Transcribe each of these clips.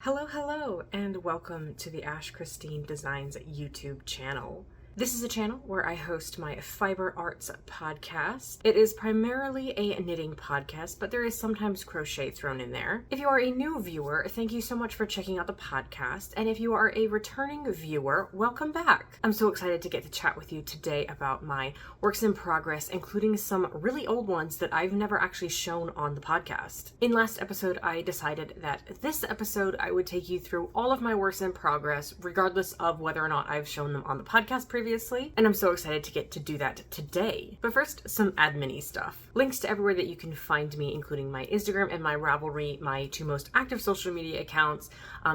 Hello, and welcome to the Ash Christine Designs YouTube channel. This is a channel where I host my fiber arts podcast. It is primarily a knitting podcast, but there is sometimes crochet thrown in there. If you are a new viewer, thank you so much for checking out the podcast. And if you are a returning viewer, welcome back. I'm so excited to get to chat with you today about my works in progress, including some really old ones that I've never actually shown on the podcast. In last episode, I decided that this episode I would take you through all of my works in progress, regardless of whether or not I've shown them on the podcast previously, and I'm so excited to get to do that today. But first, some admin-y stuff. Links to everywhere that you can find me, including my Instagram and my Ravelry, my two most active social media accounts.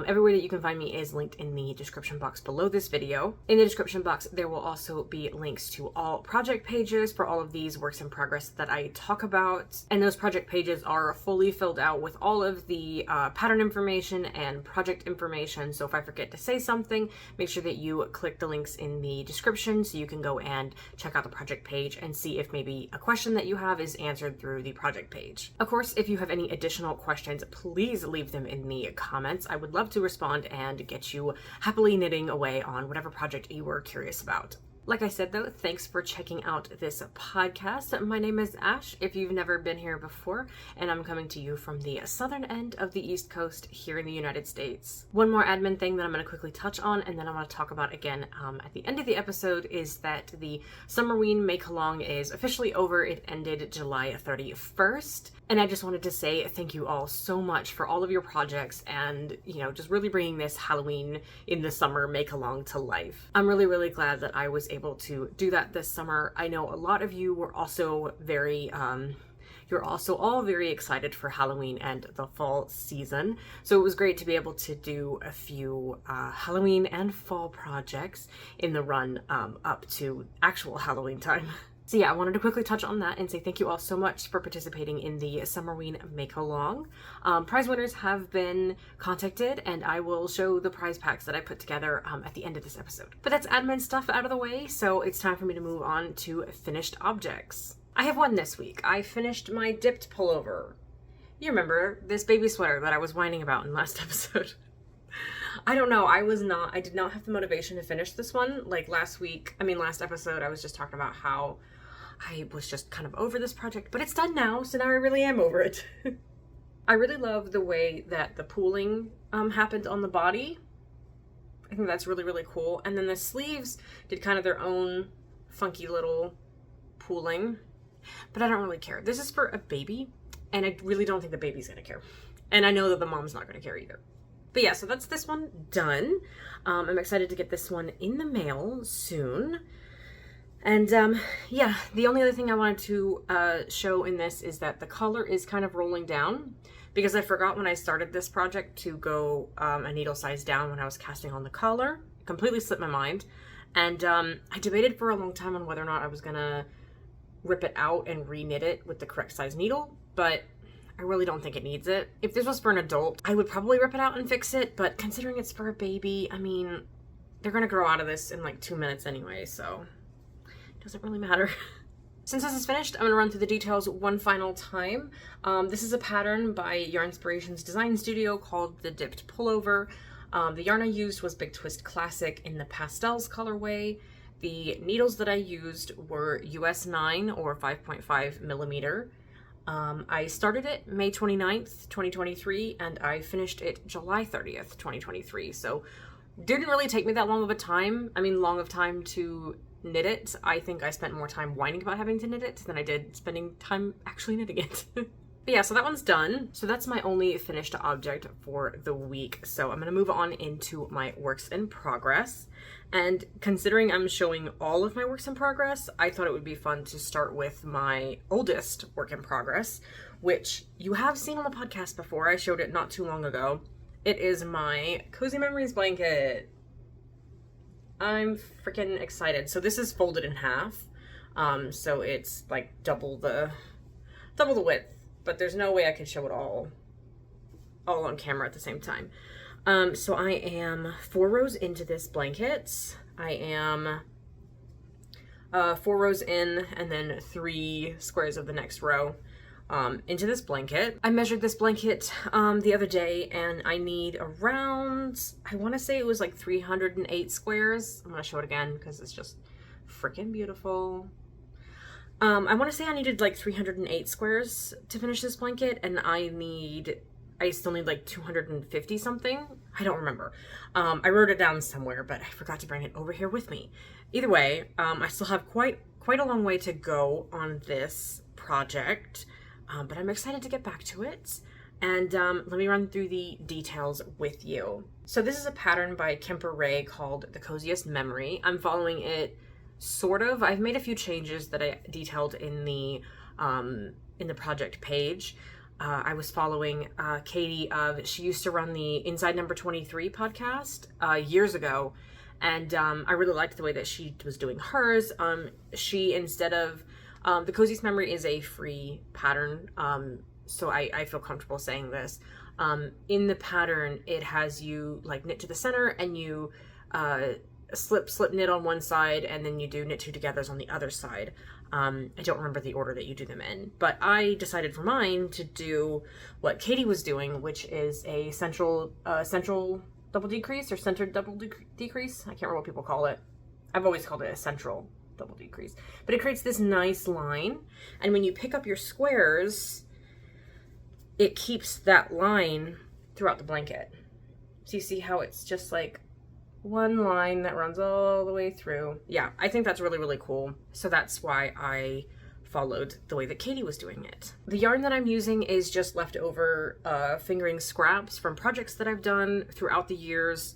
Everywhere that you can find me is linked in the description box below this video. In the description box, there will also be links to all project pages for all of these works in progress that I talk about. And those project pages are fully filled out with all of the pattern information and project information. So if I forget to say something, make sure that you click the links in the description so you can go and check out the project page and see if maybe a question that you have is answered through the project page. Of course, if you have any additional questions, please leave them in the comments. I would love to respond and get you happily knitting away on whatever project you were curious about. Like I said though, thanks for checking out this podcast. My name is Ash, if you've never been here before, and I'm coming to you from the southern end of the East Coast here in the United States. One more admin thing that I'm going to quickly touch on, and then I'm going to talk about again at the end of the episode, is that the Summerween Make-Along is officially over. It ended July 31st. And I just wanted to say thank you all so much for all of your projects and, just really bringing this Halloween in the summer make-along to life. I'm really glad that I was able to do that this summer. I know a lot of you were also you're also all very excited for Halloween and the fall season. So it was great to be able to do a few Halloween and fall projects in the run up to actual Halloween time. So yeah, I wanted to quickly touch on that and say thank you all so much for participating in the Summerween Make-Along. Prize winners have been contacted, and I will show the prize packs that I put together at the end of this episode. But that's admin stuff out of the way, so it's time for me to move on to finished objects. I have one this week. I finished my dipped pullover. You remember this baby sweater that I was whining about in last episode. I don't know, I did not have the motivation to finish this one. Like last episode, I was just talking about how I was just kind of over this project, but it's done now, so now I really am over it. I really love the way that the pooling happened on the body. I think that's really cool. And then the sleeves did kind of their own funky little pooling, but I don't really care. This is for a baby, and I really don't think the baby's gonna care. And I know that the mom's not gonna care either. But yeah, so that's this one done. I'm excited to get this one in the mail soon. And yeah, the only other thing I wanted to show in this is that the color is kind of rolling down, because I forgot when I started this project to go a needle size down when I was casting on the collar. Completely slipped my mind. And I debated for a long time on whether or not I was gonna rip it out and re-knit it with the correct size needle, but I really don't think it needs it. If this was for an adult, I would probably rip it out and fix it, but considering it's for a baby, I mean, they're gonna grow out of this in like 2 minutes anyway, so it doesn't really matter. Since this is finished, I'm gonna run through the details one final time. This is a pattern by Yarnspirations Design Studio called the Dipped Pullover. The yarn I used was Big Twist Classic in the Pastels colorway. The needles that I used were US 9 or 5.5 millimeter. I started it May 29th, 2023, and I finished it July 30th, 2023. So didn't really take me that long of time to knit it. I think I spent more time whining about having to knit it than I did spending time actually knitting it. But yeah, so that one's done. So that's my only finished object for the week. So I'm gonna move on into my works in progress. And considering I'm showing all of my works in progress, I thought it would be fun to start with my oldest work in progress, which you have seen on the podcast before. I showed it not too long ago. It is my Cozy Memories blanket. I'm freaking excited. So this is folded in half. So it's like double the width. But there's no way I can show it all on camera at the same time. So I am 4 rows into this blanket. I am 4 rows in and then 3 squares of the next row. into this blanket. I measured this blanket the other day, and I need around, I want to say it was like 308 squares. I'm going to show it again because it's just freaking beautiful. I want to say I needed like 308 squares to finish this blanket, and I still need like 250 something. I don't remember. I wrote it down somewhere, but I forgot to bring it over here with me. Either way, I still have quite a long way to go on this project, but I'm excited to get back to it. And let me run through the details with you. So this is a pattern by Kemper Ray called The Coziest Memory. I'm following it sort of. I've made a few changes that I detailed in the project page. I was following Katie she used to run the Inside Number 23 podcast years ago, and I really liked the way that she was doing hers. She, instead of, The Coziest Memory is a free pattern, so I feel comfortable saying this. In the pattern, it has you like knit to the center, and you slip knit on one side, and then you do knit two togethers on the other side. I don't remember the order that you do them in, but I decided for mine to do what Katie was doing, which is a central double decrease or centered double decrease. I can't remember what people call it. I've always called it a central double decrease, but it creates this nice line, and when you pick up your squares, it keeps that line throughout the blanket. So you see how it's just like one line that runs all the way through. Yeah, I think that's really, really cool. So that's why I followed the way that Katie was doing it. The yarn that I'm using is just leftover fingering scraps from projects that I've done throughout the years.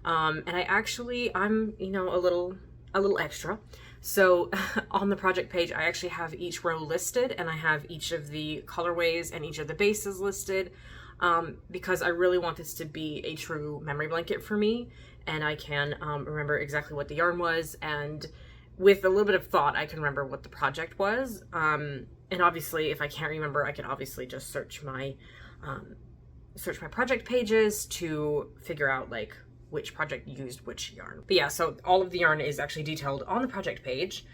And I'm, a little extra. So on the project page, I actually have each row listed, and I have each of the colorways and each of the bases listed, because I really want this to be a true memory blanket for me. And I can remember exactly what the yarn was, and with a little bit of thought, I can remember what the project was. And obviously, if I can't remember, I can obviously just search my project pages to figure out like which project used which yarn. But yeah, so all of the yarn is actually detailed on the project page.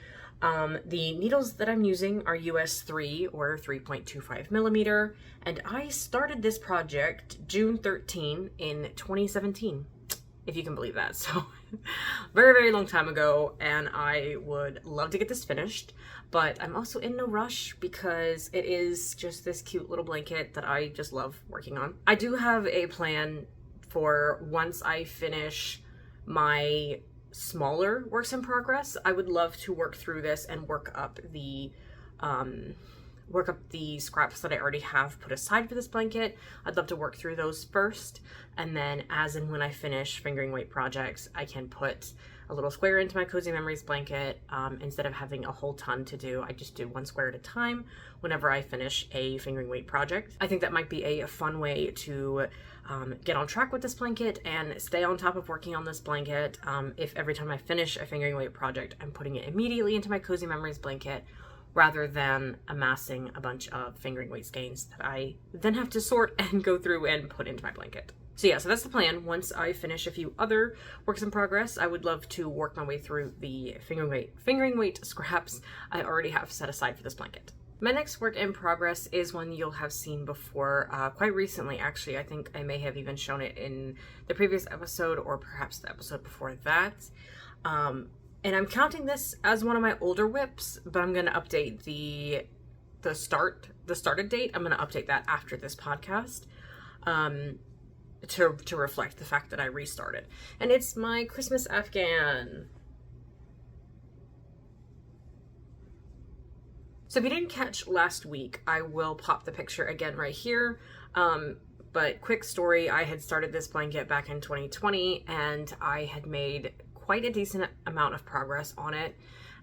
The needles that I'm using are US 3 or 3.25 millimeter, and I started this project June 13 in 2017. If you can believe that. So very, very long time ago, and I would love to get this finished, but I'm also in no rush because it is just this cute little blanket that I just love working on. I do have a plan for once I finish my smaller works in progress. I would love to work through this and work up the scraps that I already have put aside for this blanket. I'd love to work through those first, and then as and when I finish fingering weight projects, I can put a little square into my Cozy Memories blanket. Instead of having a whole ton to do, I just do one square at a time whenever I finish a fingering weight project. I think that might be a fun way to get on track with this blanket and stay on top of working on this blanket. If every time I finish a fingering weight project, I'm putting it immediately into my Cozy Memories blanket, rather than amassing a bunch of fingering weight skeins that I then have to sort and go through and put into my blanket. So yeah, so that's the plan. Once I finish a few other works in progress, I would love to work my way through the fingering weight scraps I already have set aside for this blanket. My next work in progress is one you'll have seen before, quite recently actually. I think I may have even shown it in the previous episode or perhaps the episode before that. And I'm counting this as one of my older whips, but I'm going to update the started date. I'm going to update that after this podcast to reflect the fact that I restarted. And it's my Christmas Afghan. So if you didn't catch last week, I will pop the picture again right here. But quick story, I had started this blanket back in 2020, and I had made quite a decent amount of progress on it,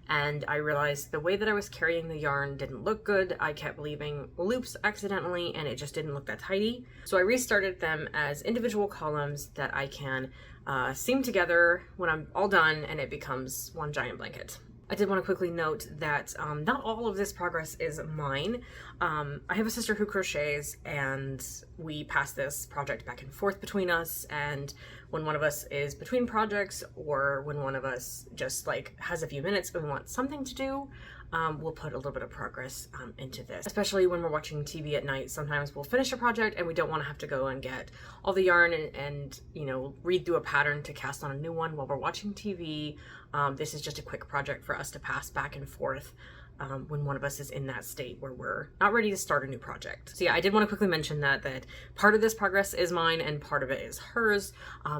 and I realized the way that I was carrying the yarn didn't look good. I kept leaving loops accidentally, and it just didn't look that tidy. So I restarted them as individual columns that I can seam together when I'm all done, and it becomes one giant blanket. I did want to quickly note that not all of this progress is mine. I have a sister who crochets, and we pass this project back and forth between us, and when one of us is between projects or when one of us just like has a few minutes and we want something to do, we'll put a little bit of progress into this. Especially when we're watching TV at night, sometimes we'll finish a project and we don't want to have to go and get all the yarn and you know, read through a pattern to cast on a new one while we're watching TV. This is just a quick project for us to pass back and forth when one of us is in that state where we're not ready to start a new project. So yeah, I did want to quickly mention that part of this progress is mine and part of it is hers,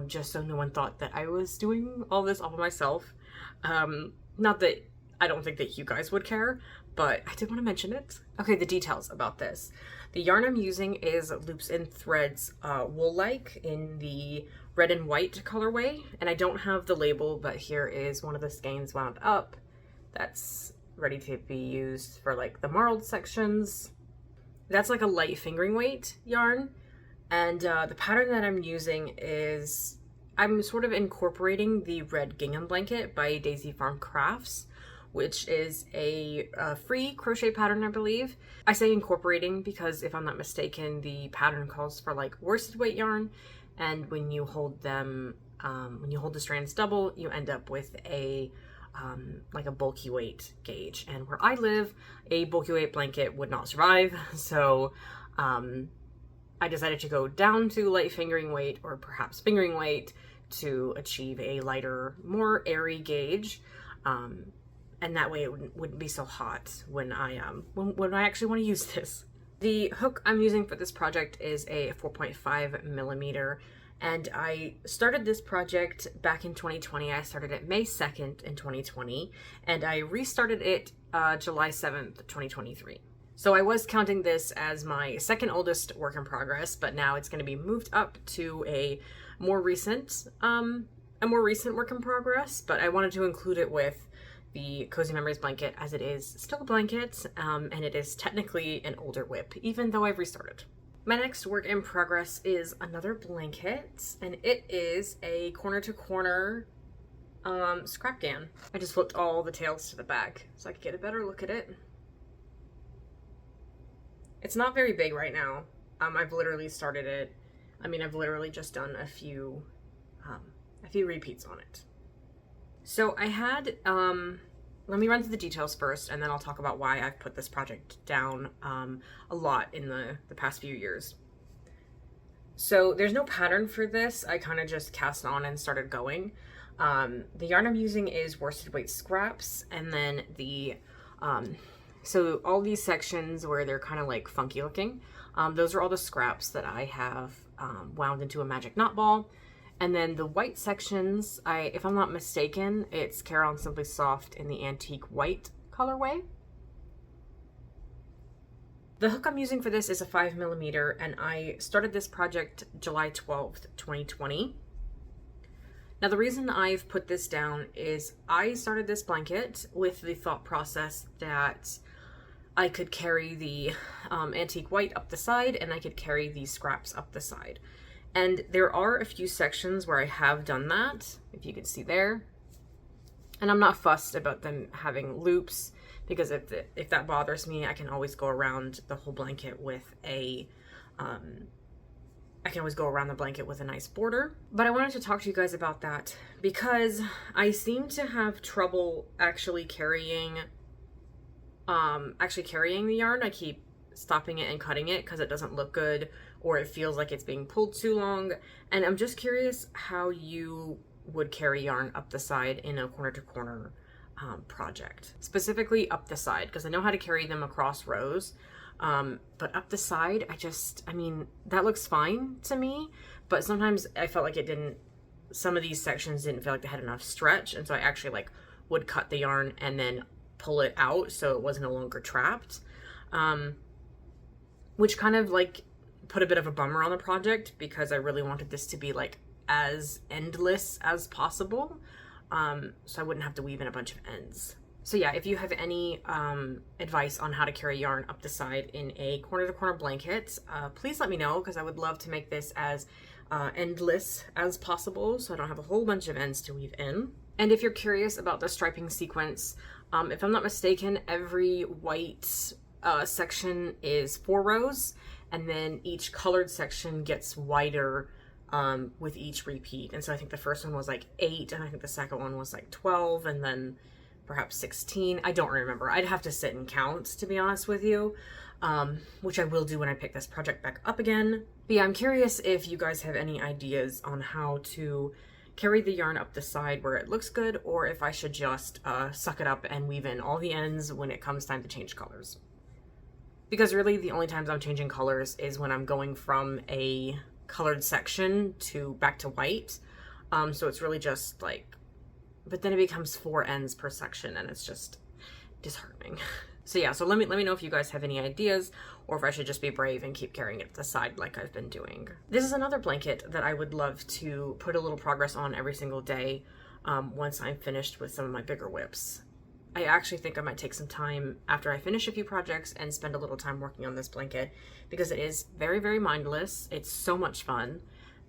just so no one thought that I was doing all this all by myself. Not that I don't think that you guys would care, but I did want to mention it. Okay, the details about this. The yarn I'm using is Loops and Threads Wool-like in the red and white colorway, and I don't have the label, but here is one of the skeins wound up that's ready to be used for like the marled sections. That's like a light fingering weight yarn, and the pattern that I'm using is, I'm sort of incorporating the Red Gingham Blanket by Daisy Farm Crafts, which is a free crochet pattern, I believe. I say incorporating because if I'm not mistaken, the pattern calls for like worsted weight yarn, and when you hold them, when you hold the strands double, you end up with a like a bulky weight gauge. And where I live, a bulky weight blanket would not survive, so I decided to go down to light fingering weight, or perhaps fingering weight, to achieve a lighter, more airy gauge. And that way it wouldn't be so hot when I actually want to use this. The hook I'm using for this project is a 4.5 millimeter, and I started this project back in 2020. I started it May 2nd in 2020, and I restarted it July 7th, 2023. So I was counting this as my second oldest work in progress, but now it's going to be moved up to a more recent work in progress, but I wanted to include it with the Cozy Memories blanket, as it is still a blanket, and it is technically an older WIP, even though I've restarted. My next work in progress is another blanket, and it is a corner to corner scrap GAN. I just flipped all the tails to the back so I could get a better look at it. It's not very big right now. I've literally started it. I mean, I've literally just done a few repeats on it. So I had, let me run through the details first, and then I'll talk about why I've put this project down a lot in the past few years. So there's no pattern for this. I kind of just cast on and started going. The yarn I'm using is worsted weight scraps, and then so all these sections where they're kind of like funky looking, those are all the scraps that I have wound into a magic knot ball. And then the white sections, if I'm not mistaken, it's Care-On Simply Soft in the antique white colorway. The hook I'm using for this is a 5 millimeter, and I started this project July 12th, 2020. Now the reason I've put this down is I started this blanket with the thought process that I could carry the antique white up the side, and I could carry these scraps up the side. And there are a few sections where I have done that, if you can see there. And I'm not fussed about them having loops, because if that bothers me, I can always go around the whole blanket with a, nice border. But I wanted to talk to you guys about that because I seem to have trouble actually carrying the yarn. I keep stopping it and cutting it because it doesn't look good, or it feels like it's being pulled too long. And I'm just curious how you would carry yarn up the side in a corner to corner project, specifically up the side, because I know how to carry them across rows, but up the side, I mean, that looks fine to me, but sometimes I felt like some of these sections didn't feel like they had enough stretch, and so I actually like would cut the yarn and then pull it out so it wasn't no longer trapped, which kind of like put a bit of a bummer on the project because I really wanted this to be like as endless as possible, so I wouldn't have to weave in a bunch of ends. So yeah, if you have any advice on how to carry yarn up the side in a corner to corner blanket, please let me know, because I would love to make this as endless as possible so I don't have a whole bunch of ends to weave in. And if you're curious about the striping sequence, if I'm not mistaken, every white section is 4 rows, and then each colored section gets wider with each repeat. And so I think the first one was like 8, and I think the second one was like 12, and then perhaps 16. I don't remember. I'd have to sit and count, to be honest with you, which I will do when I pick this project back up again. But yeah, I'm curious if you guys have any ideas on how to carry the yarn up the side where it looks good, or if I should just suck it up and weave in all the ends when it comes time to change colors. Because really the only times I'm changing colors is when I'm going from a colored section to back to white. So it's really just like, but then it becomes 4 ends per section and it's just disheartening. So yeah, so let me know if you guys have any ideas, or if I should just be brave and keep carrying it to the side like I've been doing. This is another blanket that I would love to put a little progress on every single day once I'm finished with some of my bigger whips. I actually think I might take some time after I finish a few projects and spend a little time working on this blanket, because it is very, very mindless. It's so much fun.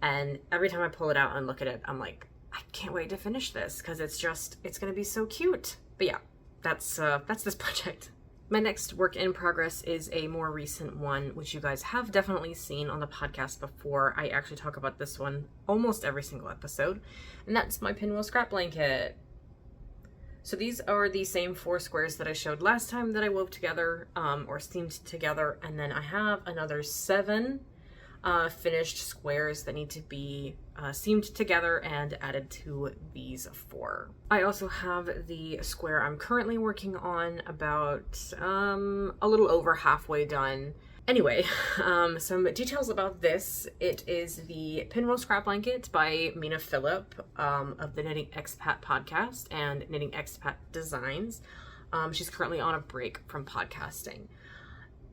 And every time I pull it out and look at it, I'm like, I can't wait to finish this, because it's going to be so cute. But yeah, that's this project. My next work in progress is a more recent one, which you guys have definitely seen on the podcast before. I actually talk about this one almost every single episode, and that's my Pinwheel scrap blanket. So these are the same 4 squares that I showed last time that I wove together, or seamed together, and then I have another 7 finished squares that need to be seamed together and added to these 4. I also have the square I'm currently working on, about a little over halfway done. Anyway, some details about this. It is the Pinwheel Scrap Blanket by Mina Phillip of the Knitting Expat podcast and Knitting Expat Designs. She's currently on a break from podcasting.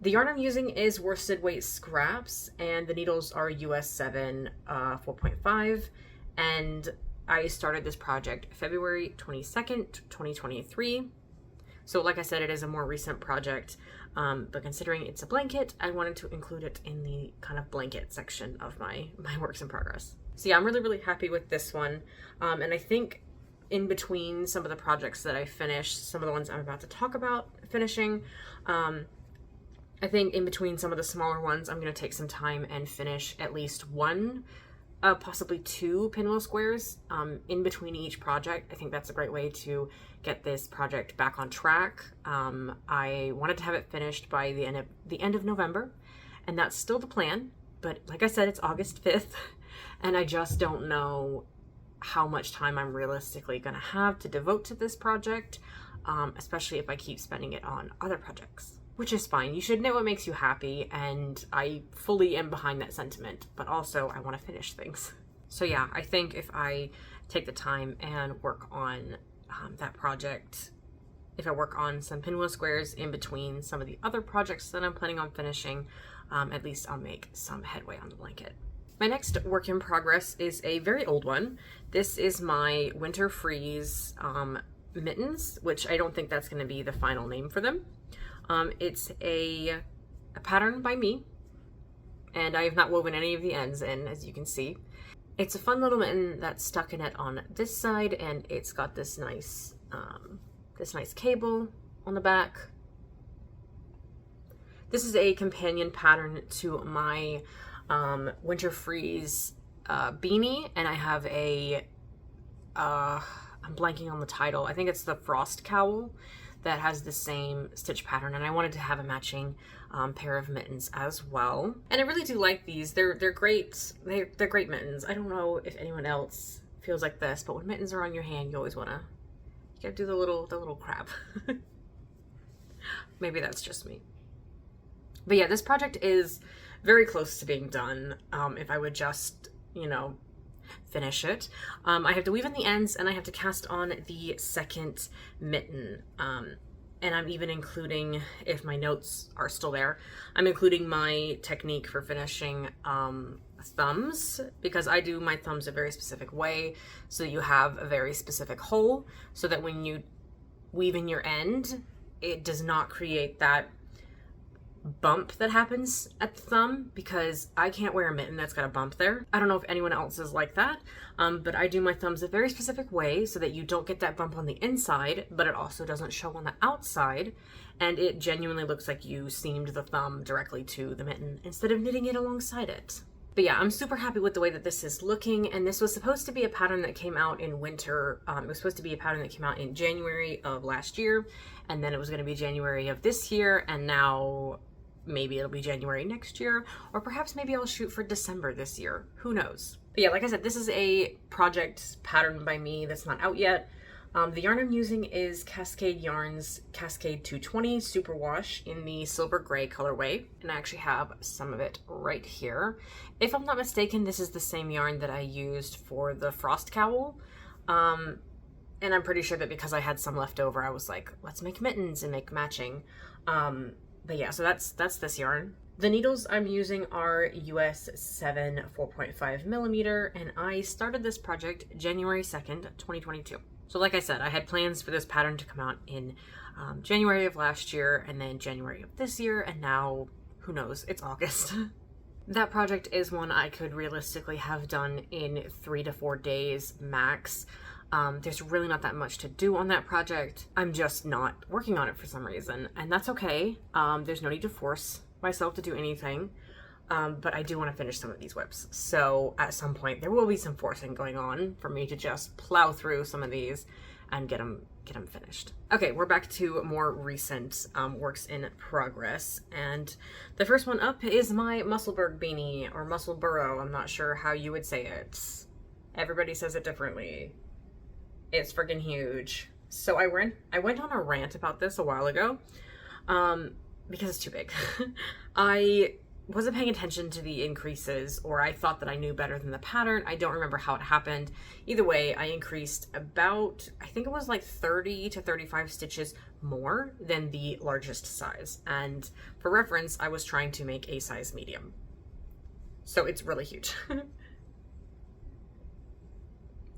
The yarn I'm using is worsted weight scraps, and the needles are US 7 4.5, and I started this project February 22nd, 2023. So like I said, it is a more recent project, but considering it's a blanket, I wanted to include it in the kind of blanket section of my works in progress. So yeah, I'm really, really happy with this one, and I think in between some of the projects that I finished, some of the ones I'm about to talk about finishing, I think in between some of the smaller ones, I'm going to take some time and finish at least 1, possibly 2 pinwheel squares in between each project. I think that's a great way to get this project back on track. I wanted to have it finished by the end of November, and that's still the plan. But like I said, it's August 5th, and I just don't know how much time I'm realistically going to have to devote to this project, especially if I keep spending it on other projects. Which is fine. You should know what makes you happy, and I fully am behind that sentiment, but also I want to finish things. So yeah, I think if I take the time and work on that project, if I work on some pinwheel squares in between some of the other projects that I'm planning on finishing, at least I'll make some headway on the blanket. My next work in progress is a very old one. This is my Winter Freeze mittens, which I don't think that's going to be the final name for them. It's a pattern by me, and I have not woven any of the ends in, as you can see. It's a fun little mitten that's stuck in it on this side, and it's got this nice cable on the back. This is a companion pattern to my Winter Freeze beanie, and I have a I'm blanking on the title. I think it's the Frost Cowl that has the same stitch pattern, and I wanted to have a matching pair of mittens as well. And I really do like these. They're great. They're great mittens. I don't know if anyone else feels like this, but when mittens are on your hand, you always you gotta do the little crab. Maybe that's just me. But yeah, this project is very close to being done. If I would just, finish it. I have to weave in the ends, and I have to cast on the second mitten. And I'm even including, if my notes are still there, I'm including my technique for finishing thumbs, because I do my thumbs a very specific way, so you have a very specific hole, so that when you weave in your end, it does not create that bump that happens at the thumb, because I can't wear a mitten that's got a bump there. I don't know if anyone else is like that, but I do my thumbs a very specific way so that you don't get that bump on the inside, but it also doesn't show on the outside, and it genuinely looks like you seamed the thumb directly to the mitten instead of knitting it alongside it. But yeah, I'm super happy with the way that this is looking, and this was supposed to be a pattern that came out in winter. It was supposed to be a pattern that came out in January of last year, and then it was going to be January of this year, and now maybe it'll be January next year, or perhaps maybe I'll shoot for December this year. Who knows? But yeah, like I said, this is a project pattern by me that's not out yet. The yarn I'm using is Cascade Yarns Cascade 220 Superwash in the silver gray colorway, and I actually have some of it right here. If I'm not mistaken, this is the same yarn that I used for the Frost Cowl, and I'm pretty sure that because I had some left over, I was like, let's make mittens and make matching. But yeah, so that's this yarn. The needles I'm using are US 7 4.5 millimeter, and I started this project January 2nd, 2022. So like I said, I had plans for this pattern to come out in January of last year, and then January of this year, and now, who knows, it's August. That project is one I could realistically have done in 3 to 4 days max. There's really not that much to do on that project. I'm just not working on it for some reason, and that's okay. There's no need to force myself to do anything. But I do want to finish some of these whips. So at some point there will be some forcing going on for me to just plow through some of these and get them finished. Okay, we're back to more recent works in progress. And the first one up is my Musselburgh beanie, or Musselburrow. I'm not sure how you would say it. Everybody says it differently. It's friggin' huge. So I went on a rant about this a while ago because it's too big. I wasn't paying attention to the increases, or I thought that I knew better than the pattern. I don't remember how it happened. Either way, I increased about, I think it was like 30 to 35 stitches more than the largest size. And for reference, I was trying to make a size medium. So it's really huge.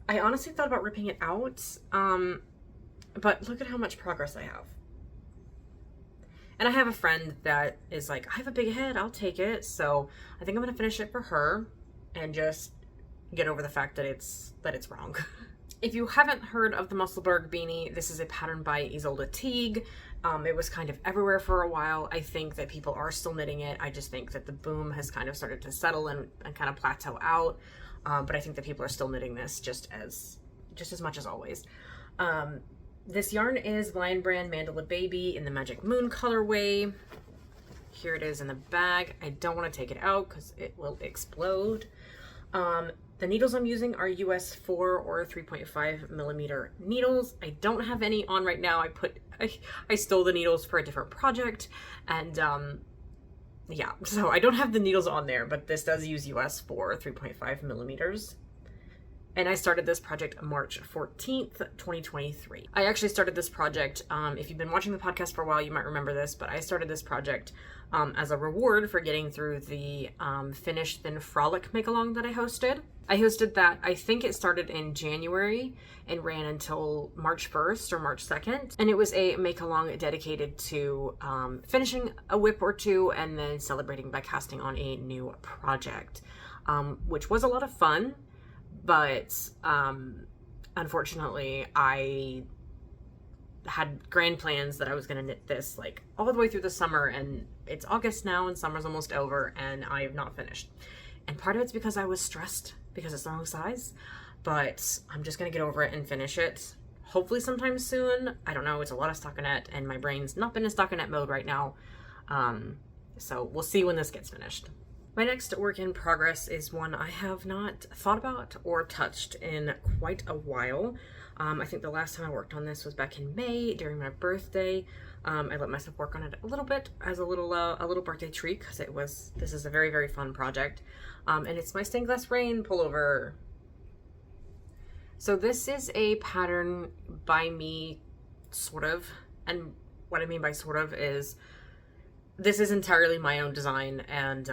I honestly thought about ripping it out, but look at how much progress I have. And I have a friend that is like, I have a big head, I'll take it. So I think I'm gonna finish it for her and just get over the fact that it's wrong. If you haven't heard of the Musselburgh beanie, this is a pattern by Isolde Teague. It was kind of everywhere for a while. I think that people are still knitting it. I just think that the boom has kind of started to settle and kind of plateau out. But I think that people are still knitting this just as much as always. This yarn is Lion Brand Mandala Baby in the Magic Moon colorway. Here it is in the bag. I don't want to take it out because it will explode. The needles I'm using are US 4 or 3.5 millimeter needles. I don't have any on right now. I stole the needles for a different project, and yeah, so I don't have the needles on there, but this does use US 4 3.5 millimeters. And I started this project March 14th, 2023. I actually started this project, if you've been watching the podcast for a while, you might remember this, but I started this project as a reward for getting through the Finish Then Frolic make-along that I hosted. I hosted that, I think it started in January and ran until March 1st or March 2nd. And it was a make-along dedicated to finishing a whip or two and then celebrating by casting on a new project, which was a lot of fun. But unfortunately, I had grand plans that I was going to knit this like all the way through the summer, and it's August now and summer's almost over and I have not finished. And part of it's because I was stressed because it's the wrong size, but I'm just going to get over it and finish it. Hopefully sometime soon. I don't know. It's a lot of stockinette and my brain's not been in stockinette mode right now. So we'll see when this gets finished. My next work in progress is one I have not thought about or touched in quite a while. I think the last time I worked on this was back in May during my birthday. I let myself work on it a little bit as a little birthday treat because this is a very, very fun project. And it's my Stained Glass Rain pullover. So this is a pattern by me, sort of. And what I mean by sort of is this is entirely my own design, and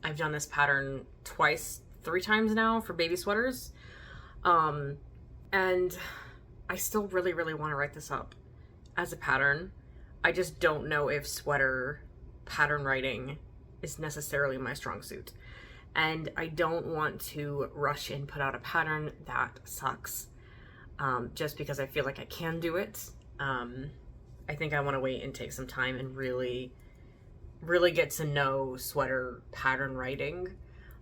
I've done this pattern three times now for baby sweaters. And I still really, really want to write this up as a pattern. I just don't know if sweater pattern writing is necessarily my strong suit. And I don't want to rush and put out a pattern that sucks just because I feel like I can do it. I think I want to wait and take some time and really really get to know sweater pattern writing,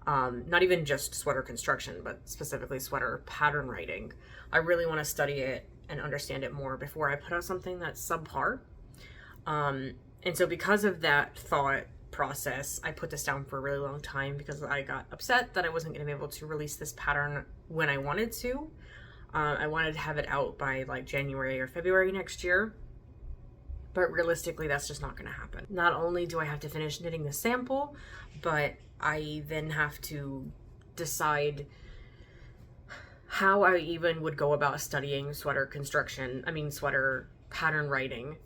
not even just sweater construction, but specifically sweater pattern writing. I really want to study it and understand it more before I put out something that's subpar. And so because of that thought process, I put this down for a really long time because I got upset that I wasn't going to be able to release this pattern when I wanted to. I wanted to have it out by like January or February next year, but realistically that's just not going to happen. Not only do I have to finish knitting the sample, but I then have to decide how I even would go about studying sweater pattern writing.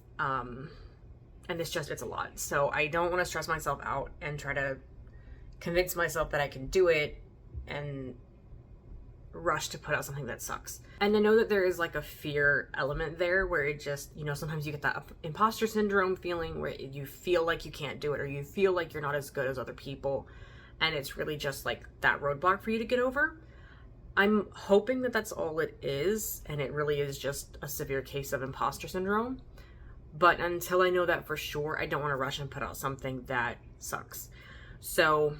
And it's a lot. So I don't want to stress myself out and try to convince myself that I can do it and rush to put out something that sucks. And I know that there is like a fear element there where it just, sometimes you get that imposter syndrome feeling where you feel like you can't do it, or you feel like you're not as good as other people. And it's really just like that roadblock for you to get over. I'm hoping that that's all it is, and it really is just a severe case of imposter syndrome. But until I know that for sure, I don't want to rush and put out something that sucks. So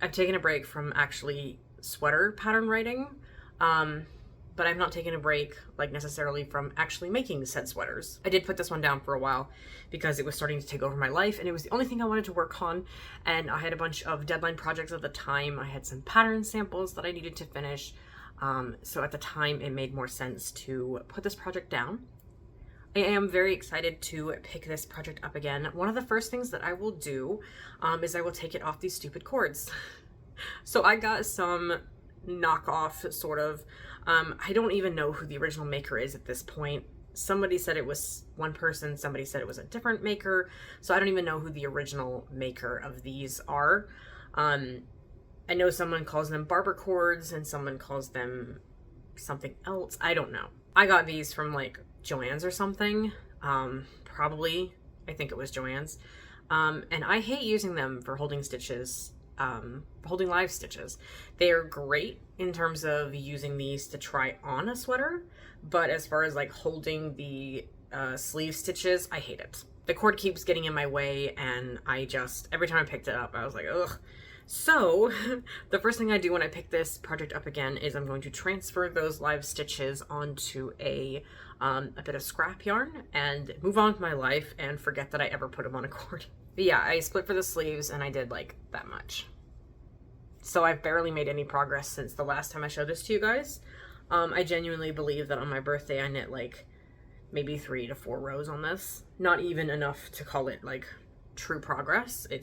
I've taken a break from actually sweater pattern writing, but I've not taken a break like necessarily from actually making said sweaters. I did put this one down for a while because it was starting to take over my life, and it was the only thing I wanted to work on, and I had a bunch of deadline projects at the time. I had some pattern samples that I needed to finish, so at the time it made more sense to put this project down. I am very excited to pick this project up again. One of the first things that I will do is I will take it off these stupid cords. So I got some knockoff sort of, I don't even know who the original maker is at this point. Somebody said it was one person, somebody said it was a different maker, so I don't even know who the original maker of these are. I know someone calls them barber cords and someone calls them something else. I don't know. I got these from like Joann's or something, probably, I think it was Joann's, and I hate using them for holding stitches, holding live stitches. They are great in terms of using these to try on a sweater, but as far as like holding the sleeve stitches, I hate it. The cord keeps getting in my way, and every time I picked it up, I was like, ugh. So the first thing I do when I pick this project up again is I'm going to transfer those live stitches onto a bit of scrap yarn and move on with my life and forget that I ever put them on a cord. But yeah, I split for the sleeves and I did like that much. So I've barely made any progress since the last time I showed this to you guys. I genuinely believe that on my birthday I knit like maybe 3 to 4 rows on this. Not even enough to call it like true progress. It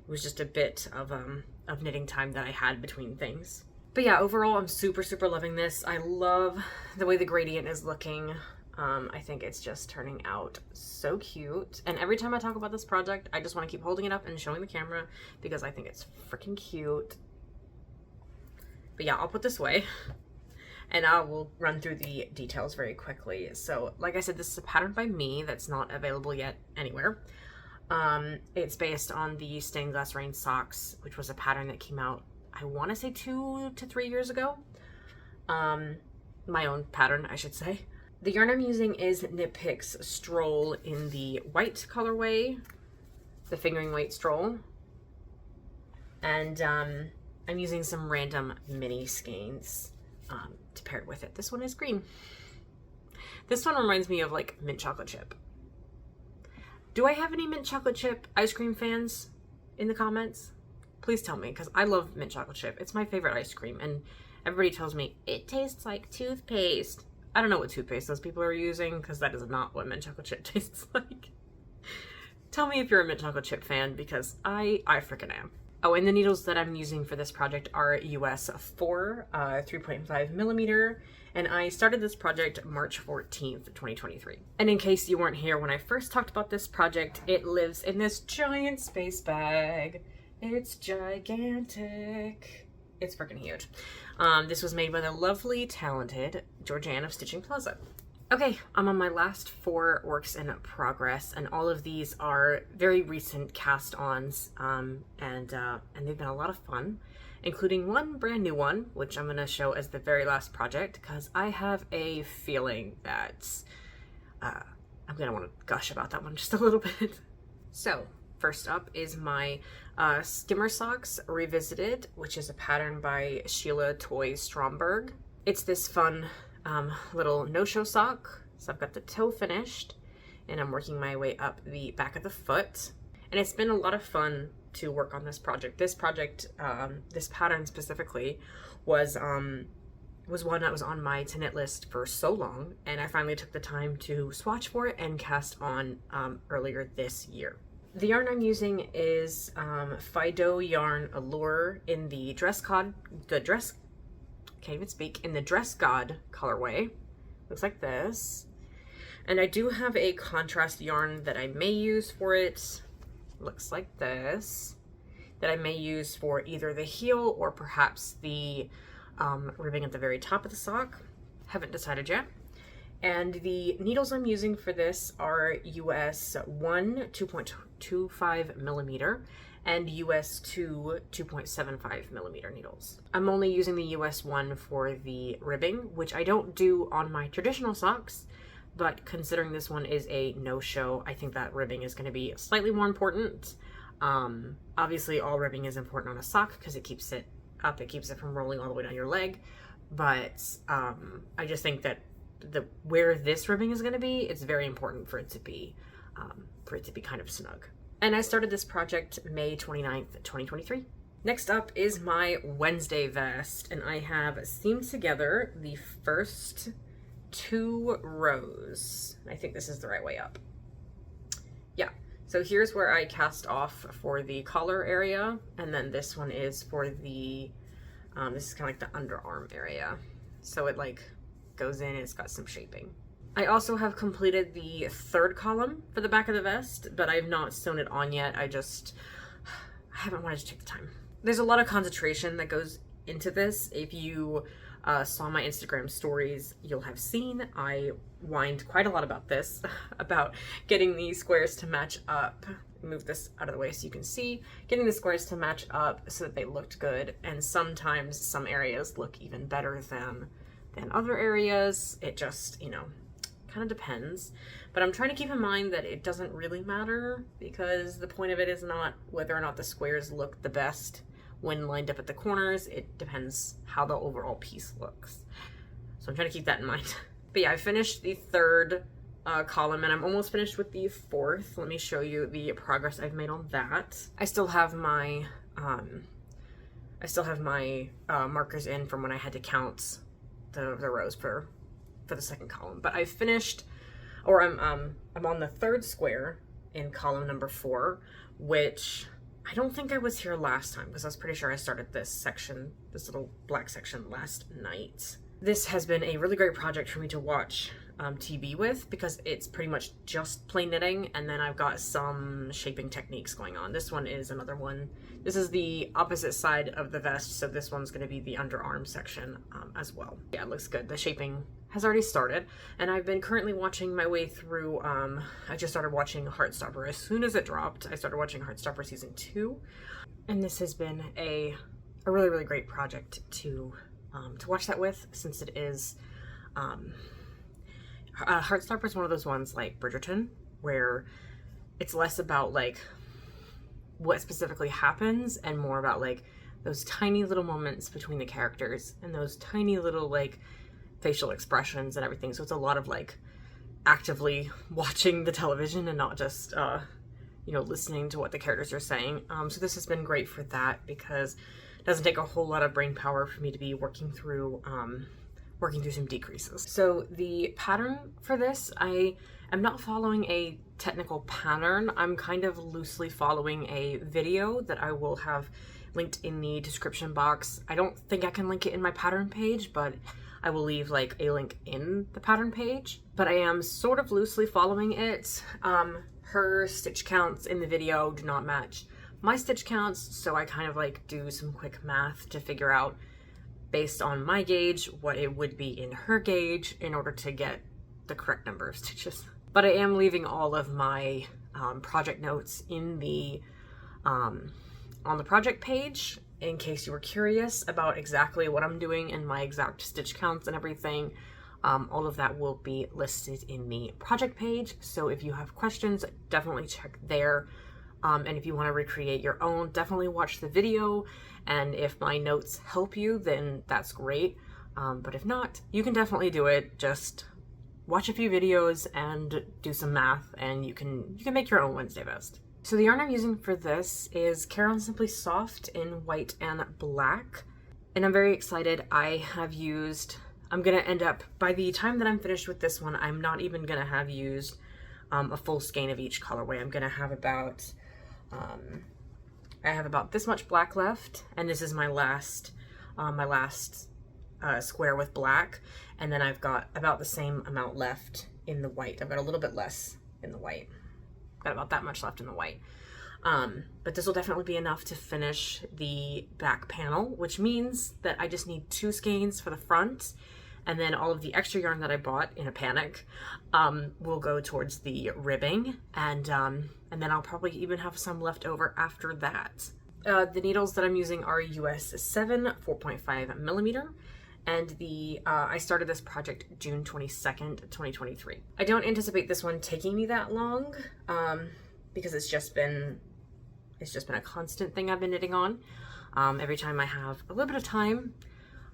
was just a bit of knitting time that I had between things. But yeah, overall, I'm super, super loving this. I love the way the gradient is looking. I think it's just turning out so cute. And every time I talk about this project, I just want to keep holding it up and showing the camera because I think it's freaking cute. But yeah, I'll put this away and I will run through the details very quickly. So like I said, this is a pattern by me that's not available yet anywhere. It's based on the Stained Glass Rain socks, which was a pattern that came out, I want to say 2 to 3 years ago. My own pattern, I should say. The yarn I'm using is Knit Picks Stroll in the white colorway, the fingering weight Stroll. And I'm using some random mini skeins to pair it with it. This one is green. This one reminds me of like mint chocolate chip. Do I have any mint chocolate chip ice cream fans in the comments? Please tell me, because I love mint chocolate chip. It's my favorite ice cream, and everybody tells me it tastes like toothpaste. I don't know what toothpaste those people are using, because that is not what mint chocolate chip tastes like. Tell me if you're a mint chocolate chip fan, because I freaking am. Oh, and the needles that I'm using for this project are US 4, 3.5 millimeter, and I started this project March 14th, 2023. And in case you weren't here when I first talked about this project, it lives in this giant space bag. It's gigantic. It's freaking huge. This was made by the lovely, talented Georgianne of Stitching Plaza. Okay, I'm on my last 4 works in progress, and all of these are very recent cast-ons, and they've been a lot of fun, including one brand new one, which I'm going to show as the very last project, because I have a feeling that I'm going to want to gush about that one just a little bit. So first up is my Skimmer Socks Revisited, which is a pattern by Sheila Toy Stromberg. It's this fun little no-show sock. So I've got the toe finished and I'm working my way up the back of the foot. And it's been a lot of fun to work on this project. This pattern specifically was one that was on my to knit list for so long, and I finally took the time to swatch for it and cast on earlier this year. The yarn I'm using is Fido Yarn Allure in the Dress God colorway. Looks like this. And I do have a contrast yarn that I may use for it. Looks like this. That I may use for either the heel or perhaps the ribbing at the very top of the sock. Haven't decided yet. And the needles I'm using for this are US 1 2.25 millimeter and US 2 2.75 millimeter needles. I'm only using the US 1 for the ribbing, which I don't do on my traditional socks, but considering this one is a no-show, I think that ribbing is going to be slightly more important. Obviously all ribbing is important on a sock because it keeps it up, it keeps it from rolling all the way down your leg, but I just think that where this ribbing is going to be, it's very important for it to be kind of snug. And I started this project May 29th, 2023. Next up is my Wednesday vest, and I have seamed together the first 2 rows. I think this is the right way up. Yeah, so here's where I cast off for the collar area, and then this one is for the, this is kind of like the underarm area. So it like goes in and it's got some shaping. I also have completed the 3rd column for the back of the vest, but I've not sewn it on yet. I haven't wanted to take the time. There's a lot of concentration that goes into this. If you saw my Instagram stories, you'll have seen I whined quite a lot about this, about getting these squares to match up. Move this out of the way so you can see. Getting the squares to match up so that they looked good, and sometimes some areas look even better than other areas. It just, you know, kind of depends. But I'm trying to keep in mind that it doesn't really matter, because the point of it is not whether or not the squares look the best when lined up at the corners. It depends how the overall piece looks. So I'm trying to keep that in mind. But yeah, I finished the 3rd column and I'm almost finished with the 4th. Let me show you the progress I've made on that. I still have my markers in from when I had to count the rows for the 2nd column, but I finished, or I'm on the 3rd square in column number 4, which I don't think I was here last time because I was pretty sure I started this section, this little black section, last night. This has been a really great project for me to watch TB with, because it's pretty much just plain knitting, and then I've got some shaping techniques going on. This one is another one. This is the opposite side of the vest, so this one's going to be the underarm section as well. Yeah, it looks good. The shaping has already started, and I've been currently watching my way through, I just started watching Heartstopper. As soon as it dropped, I started watching Heartstopper season 2, and this has been a really, really great project to watch that with, since it is, Heartstopper is one of those ones like Bridgerton, where it's less about like what specifically happens and more about like those tiny little moments between the characters and those tiny little like facial expressions and everything. So it's a lot of like actively watching the television and not just you know, listening to what the characters are saying. So this has been great for that, because it doesn't take a whole lot of brain power for me to be working through some decreases. So the pattern for this, I am not following a technical pattern. I'm kind of loosely following a video that I will have linked in the description box. I don't think I can link it in my pattern page, but I will leave like a link in the pattern page. But I am sort of loosely following it. Her stitch counts in the video do not match my stitch counts, so I kind of like do some quick math to figure out, based on my gauge, what it would be in her gauge in order to get the correct number of stitches. But I am leaving all of my project notes in the on the project page in case you were curious about exactly what I'm doing and my exact stitch counts and everything. All of that will be listed in the project page. So if you have questions, definitely check there. And if you want to recreate your own, definitely watch the video. And if my notes help you, then that's great. But if not, you can definitely do it. Just watch a few videos and do some math, and you can make your own Wednesday vest. So the yarn I'm using for this is Care Simply Soft in white and black. And I'm very excited. I'm gonna end up, by the time that I'm finished with this one, I'm not even gonna have used a full skein of each colorway. I'm gonna have about, I have about this much black left, and this is my last square with black, and then I've got about the same amount left in the white. I've got a little bit less in the white. Got about that much left in the white. But this will definitely be enough to finish the back panel, which means that I just need 2 skeins for the front, and then all of the extra yarn that I bought in a panic will go towards the ribbing, and then I'll probably even have some left over after that. The needles that I'm using are US 7 4.5 millimeter, and I started this project June 22nd, 2023. I don't anticipate this one taking me that long because it's just been a constant thing I've been knitting on. Every time I have a little bit of time,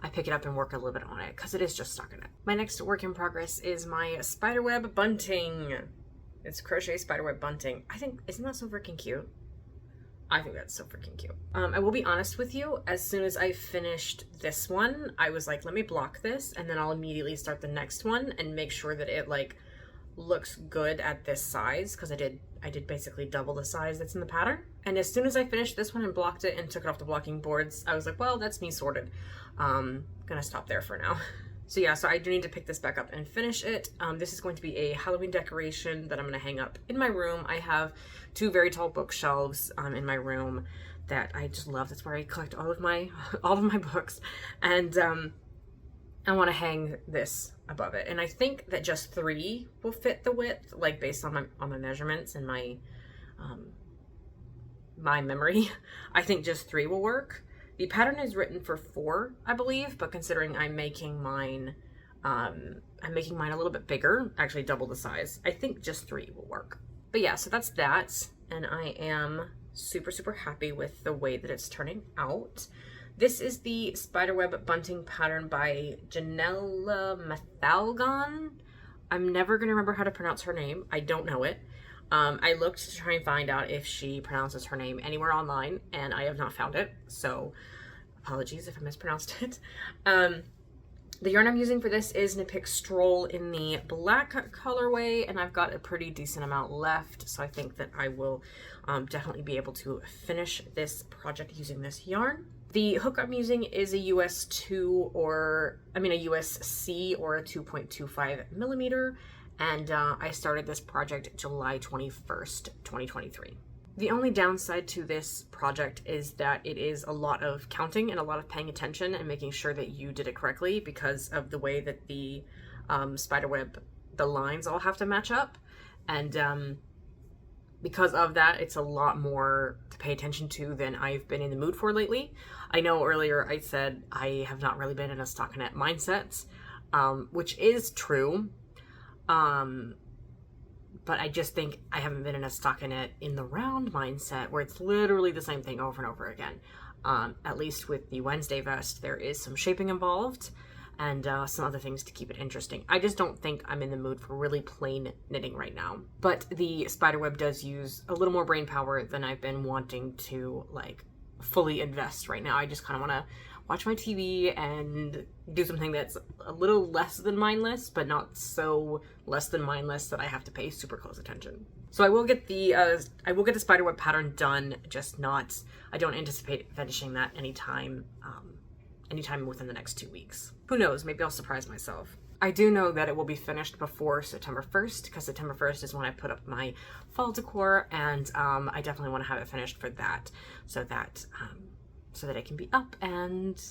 I pick it up and work a little bit on it because it is just stuck in it. My next work in progress is my spiderweb bunting. It's crochet spiderweb bunting. Isn't that so freaking cute? I think that's so freaking cute. I will be honest with you, as soon as I finished this one, I was like, let me block this, and then I'll immediately start the next one and make sure that it like looks good at this size, because I did basically double the size that's in the pattern. And as soon as I finished this one and blocked it and took it off the blocking boards, I was like, well, that's me sorted. Gonna stop there for now. So yeah, so I do need to pick this back up and finish it. This is going to be a Halloween decoration that I'm gonna hang up in my room. I have 2 very tall bookshelves in my room that I just love. That's where I collect all of my books, and I want to hang this above it. And I think that just 3 will fit the width, like based on my measurements and my memory. I think just 3 will work. The pattern is written for 4, I believe, but considering I'm making mine a little bit bigger, actually double the size, I think just 3 will work. But yeah, so that's that, and I am super, super happy with the way that it's turning out. This is the Spiderweb Bunting pattern by Janella Mathalgon. I'm never going to remember how to pronounce her name. I don't know it. I looked to try and find out if she pronounces her name anywhere online, and I have not found it, so apologies if I mispronounced it. The yarn I'm using for this is Knit Picks Stroll in the black colorway, and I've got a pretty decent amount left, so I think that I will definitely be able to finish this project using this yarn. The hook I'm using is a US2 or, a USC or a 2.25 millimeter, and I started this project July 21st, 2023. The only downside to this project is that it is a lot of counting and a lot of paying attention and making sure that you did it correctly because of the way that the spiderweb, the lines all have to match up. And because of that, it's a lot more to pay attention to than I've been in the mood for lately. I know earlier I said I have not really been in a stockinette mindset, which is true. But I just think I haven't been in a stockinette in the round mindset where it's literally the same thing over and over again. At least with the Wednesday vest, there is some shaping involved and some other things to keep it interesting. I just don't think I'm in the mood for really plain knitting right now. But the spiderweb does use a little more brain power than I've been wanting to like fully invest right now. I just kind of want to watch my TV and do something that's a little less than mindless, but not so less than mindless that I have to pay super close attention. So I will get the spiderweb pattern done, just not, I don't anticipate finishing that anytime within the next 2 weeks. Who knows, maybe I'll surprise myself. I do know that it will be finished before September 1st, because September 1st is when I put up my fall decor, and I definitely want to have it finished for that, so that it can be up and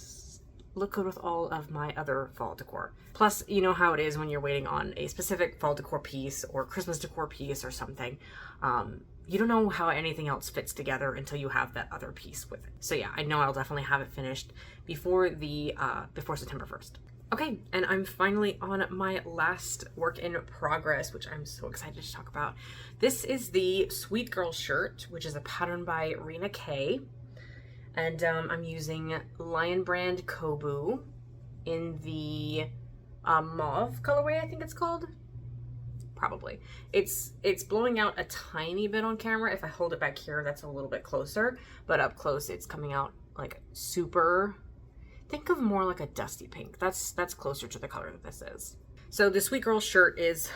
look good with all of my other fall decor. Plus, you know how it is when you're waiting on a specific fall decor piece or Christmas decor piece or something. You don't know how anything else fits together until you have that other piece with it. So yeah, I know I'll definitely have it finished before September 1st. Okay, and I'm finally on my last work in progress, which I'm so excited to talk about. This is the Sweet Girl shirt, which is a pattern by Rena Kay. And I'm using Lion Brand Kobu in the mauve colorway, I think it's called. Probably. It's blowing out a tiny bit on camera. If I hold it back here, that's a little bit closer. But up close, it's coming out like super... Think of more like a dusty pink. That's closer to the color that this is. So the Sweet Girl shirt is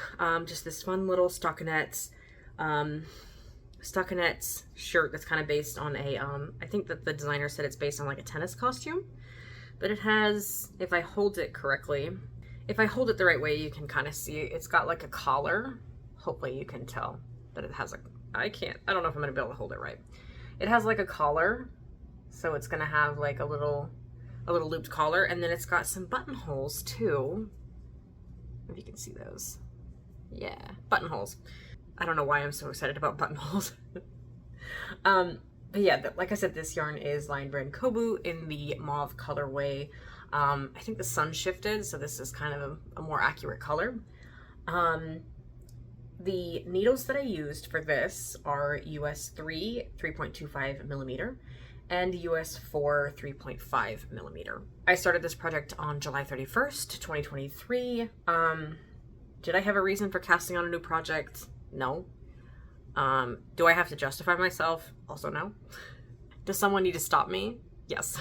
just this fun little stockinette shirt that's kind of based on a, I think that the designer said it's based on like a tennis costume. But it has, if I hold it correctly, if I hold it the right way, you can kind of see it's got like a collar. Hopefully you can tell that it has a, I don't know if I'm gonna be able to hold it right. It has like a collar. So it's gonna have like a little looped collar, and then it's got some buttonholes too. If you can see those. Yeah, buttonholes. I don't know why I'm so excited about buttonholes. But yeah, like I said, this yarn is Lion Brand Kobu in the mauve colorway. I think the sun shifted, so this is kind of a more accurate color. The needles that I used for this are US 3, 3.25 millimeter, and US 4, 3.5 millimeter. I started this project on July 31st, 2023. Did I have a reason for casting on a new project? No. Do I have to justify myself? Also no. Does someone need to stop me? Yes.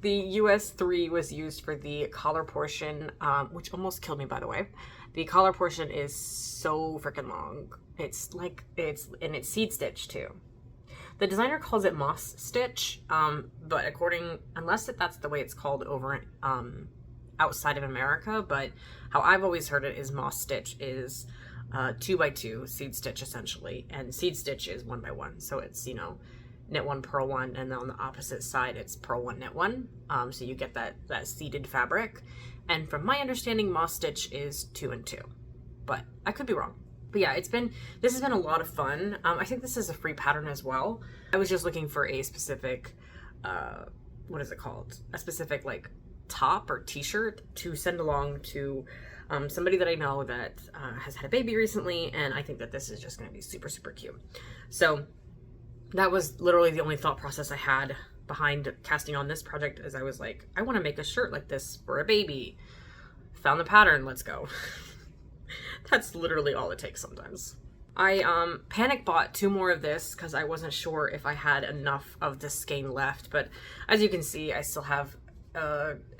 The US 3 was used for the collar portion, which almost killed me, by the way. The collar portion is so freaking long. It's seed stitch too. The designer calls it moss stitch, but unless that's the way it's called over outside of America, but how I've always heard it is moss stitch is 2x2 seed stitch essentially, and seed stitch is 1x1. So it's, you know, knit 1, purl 1, and then on the opposite side it's purl 1, knit 1. So you get that seeded fabric. And from my understanding, moss stitch is 2 and 2, but I could be wrong. But yeah, this has been a lot of fun. I think this is a free pattern as well. I was just looking for a specific, what is it called? A specific like top or t-shirt to send along to somebody that I know that has had a baby recently, and I think that this is just gonna be super, super cute. So that was literally the only thought process I had behind casting on this project, as I was like, I wanna make a shirt like this for a baby. Found the pattern, let's go. That's literally all it takes sometimes. I panic bought 2 more of this because I wasn't sure if I had enough of the skein left, but as you can see, I still have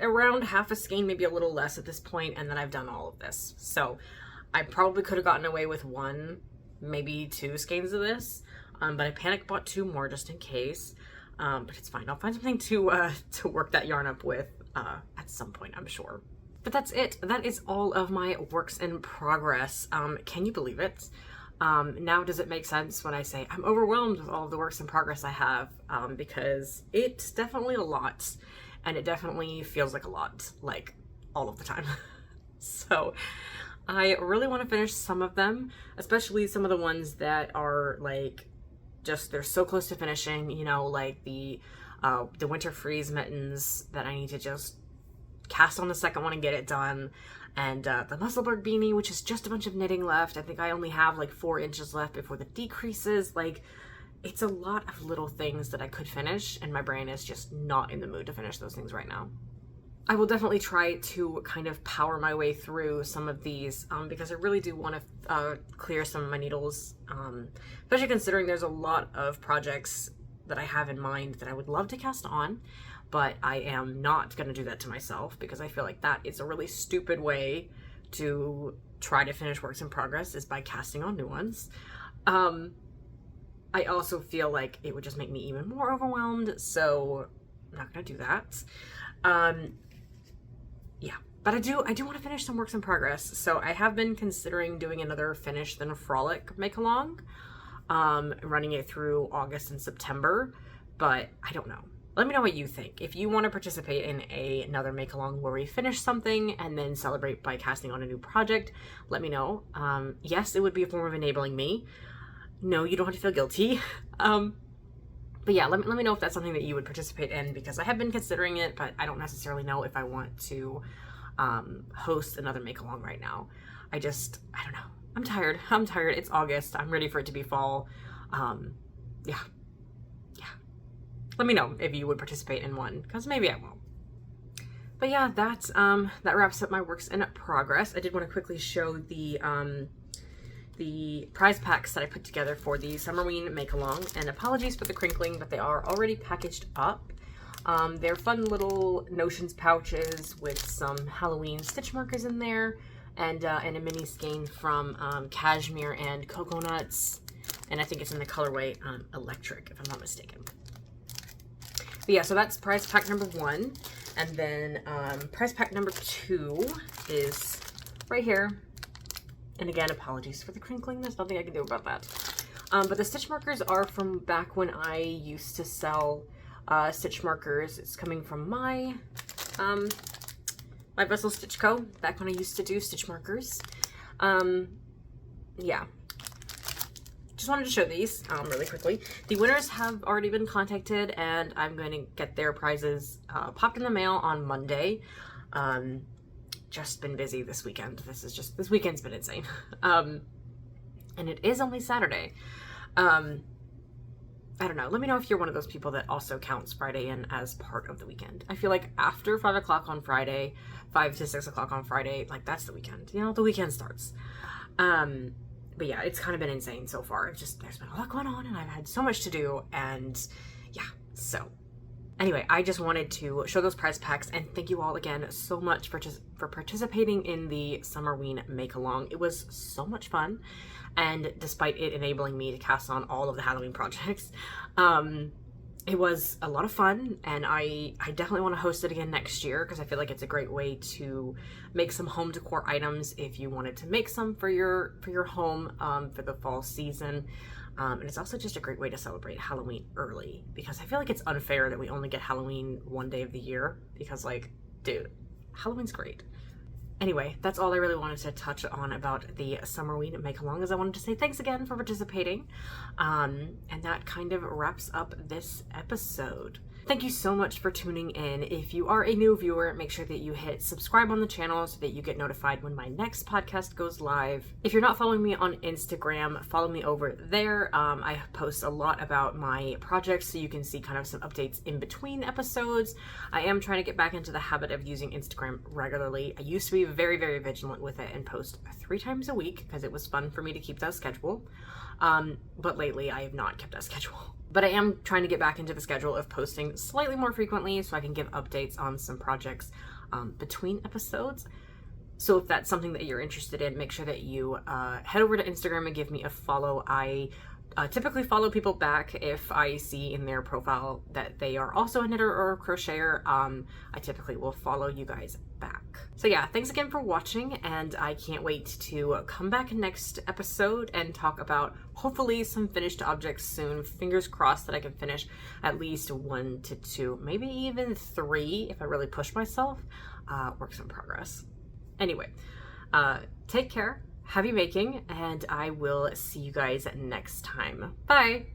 around half a skein, maybe a little less at this point, and then I've done all of this. So I probably could have gotten away with 1, maybe 2 skeins of this, but I panic bought 2 more just in case. But it's fine. I'll find something to work that yarn up with at some point, I'm sure. But that's it. That is all of my works in progress. Can you believe it? Now does it make sense when I say I'm overwhelmed with all of the works in progress I have? Because it's definitely a lot, and it definitely feels like a lot, like all of the time. So I really want to finish some of them, especially some of the ones that are like they're so close to finishing, you know, like the winter freeze mittens that I need to just cast on the second one and get it done, and the Musselburgh beanie, which is just a bunch of knitting left. I think I only have like 4 inches left before the decreases. Like, it's a lot of little things that I could finish, and my brain is just not in the mood to finish those things right now. I will definitely try to kind of power my way through some of these because I really do want to clear some of my needles, especially considering there's a lot of projects that I have in mind that I would love to cast on, but I am not going to do that to myself because I feel like that is a really stupid way to try to finish works in progress, is by casting on new ones. I also feel like it would just make me even more overwhelmed, so I'm not going to do that. Yeah, but I do want to finish some works in progress. So I have been considering doing another Finish Then Frolic make-along, running it through August and September, but I don't know. Let me know what you think. If you want to participate in another make-along where we finish something and then celebrate by casting on a new project, let me know. Yes, it would be a form of enabling me. No, you don't have to feel guilty. But yeah, let me know if that's something that you would participate in, because I have been considering it, but I don't necessarily know if I want to host another make-along right now. I don't know. I'm tired. It's August. I'm ready for it to be fall. Yeah. Let me know if you would participate in one, because maybe I won't. But yeah, that wraps up my works in progress. I did want to quickly show the prize packs that I put together for the Summerween make-along, and apologies for the crinkling, but they are already packaged up. They're fun little Notions pouches with some Halloween stitch markers in there, and a mini skein from Cashmere and Coconuts, and I think it's in the colorway Electric, if I'm not mistaken. But yeah, so that's prize pack number 1, and then prize pack number 2 is right here. And again, apologies for the crinkling. There's nothing I can do about that. But the stitch markers are from back when I used to sell stitch markers. It's coming from my my Vessel Stitch Co. Back when I used to do stitch markers. Yeah. Just wanted to show these really quickly. The winners have already been contacted, and I'm going to get their prizes popped in the mail on Monday. Just been busy this weekend. This weekend's been insane. And it is only Saturday. I don't know. Let me know if you're one of those people that also counts Friday in as part of the weekend. I feel like after 5 o'clock on Friday, 5 to 6 o'clock on Friday, like that's the weekend. You know, the weekend starts. But yeah, it's kind of been insane so far. There's been a lot going on, and I've had so much to do, and yeah, so. Anyway, I just wanted to show those prize packs, and thank you all again so much for participating in the Summerween make-along. It was so much fun, and despite it enabling me to cast on all of the Halloween projects, it was a lot of fun, and I definitely want to host it again next year, because I feel like it's a great way to make some home decor items if you wanted to make some for your home for the fall season. And it's also just a great way to celebrate Halloween early, because I feel like it's unfair that we only get Halloween one day of the year, because like, dude, Halloween's great. Anyway, that's all I really wanted to touch on about the Summerween make-along, is I wanted to say thanks again for participating. And that kind of wraps up this episode. Thank you so much for tuning in. If you are a new viewer, make sure that you hit subscribe on the channel so that you get notified when my next podcast goes live. If you're not following me on Instagram, follow me over there. I post a lot about my projects, so you can see kind of some updates in between episodes. I am trying to get back into the habit of using Instagram regularly. I used to be very, very vigilant with it and post 3 times a week because it was fun for me to keep that schedule. But lately I have not kept that schedule. But I am trying to get back into the schedule of posting slightly more frequently so I can give updates on some projects between episodes. So if that's something that you're interested in, make sure that you head over to Instagram and give me a follow. I typically follow people back if I see in their profile that they are also a knitter or a crocheter. I typically will follow you guys back. So yeah, thanks again for watching, and I can't wait to come back next episode and talk about hopefully some finished objects soon. Fingers crossed that I can finish at least 1 to 2, maybe even 3 if I really push myself. Works in progress. Anyway, take care. Happy making, and I will see you guys next time. Bye!